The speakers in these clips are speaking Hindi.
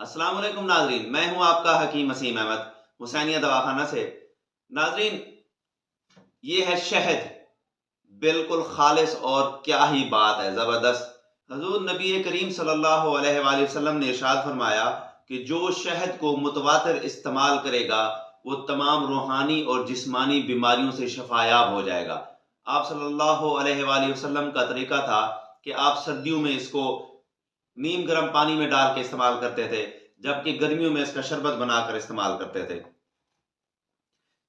अस्सलाम वालेकुम नाजरीन, मैं हूं आपका हकीम वसीम अहमद हुसैनिया दवाखाना से। नाजरीन, ये है शहद, बिल्कुल खालिस और क्या ही बात है, ज़बरदस्त। हजूर नबी करीम सल्लल्लाहु अलैहि वसल्लम ने इरशाद फरमाया कि जो शहद को मुतवातिर इस्तेमाल करेगा वो तमाम रूहानी और जिस्मानी बीमारियों से शफायाब हो जाएगा। आप सल्लल्लाहु अलैहि वसल्लम का तरीका था कि आप सर्दियों में इसको नीम गर्म पानी में डाल के इस्तेमाल करते थे, जबकि गर्मियों में इसका शरबत बनाकर इस्तेमाल करते थे।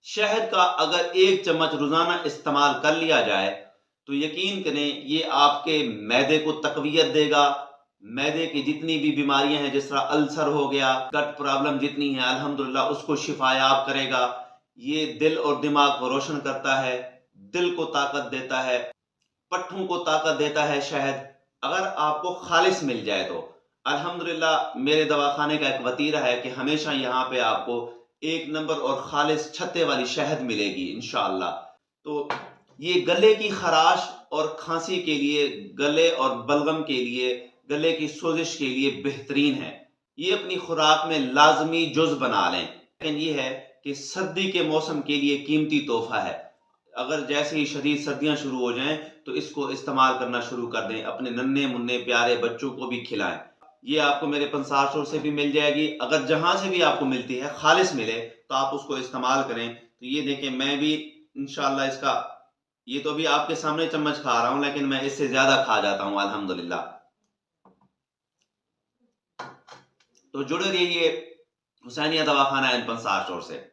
शहद का अगर 1 चम्मच रोजाना इस्तेमाल कर लिया जाए तो यकीन करें ये आपके मैदे को तकवियत देगा। मैदे की जितनी भी बीमारियां हैं, जिस तरह अल्सर हो गया, गट प्रॉब्लम जितनी है, अल्हम्दुलिल्लाह उसको शिफायाब करेगा। ये दिल और दिमाग को रोशन करता है, दिल को ताकत देता है, पट्ठों को ताकत देता है शहद। अगर आपको खालिस मिल जाए तो अल्हम्दुलिल्लाह मेरे दवाखाने का एक वतीरा है कि हमेशा यहाँ पे आपको एक नंबर और खालिस छत्ते वाली शहद मिलेगी इंशाअल्लाह। तो ये गले की खराश और खांसी के लिए, गले और बलगम के लिए, गले की सोजिश के लिए बेहतरीन है। ये अपनी खुराक में लाजमी जुज बना लें। लेकिन ये है कि सर्दी के मौसम के लिए कीमती तोहफा है। अगर जैसे ही शदीद सर्दियां शुरू हो जाएं तो इसको इस्तेमाल करना शुरू कर दें, अपने नन्हे मुन्ने प्यारे बच्चों को भी खिलाएं। ये आपको मेरे पंसार स्टोर से भी मिल जाएगी। अगर जहां से भी आपको मिलती है खालिस मिले तो आप उसको इस्तेमाल करें। तो ये देखें, मैं भी इंशाल्लाह इसका, ये तो अभी आपके सामने चम्मच खा रहा हूं, लेकिन मैं इससे ज्यादा खा जाता हूं अल्हम्दुलिल्लाह। तो जुड़े रहिए हुसैनिया दवाखाना एंड पंसार स्टोर से।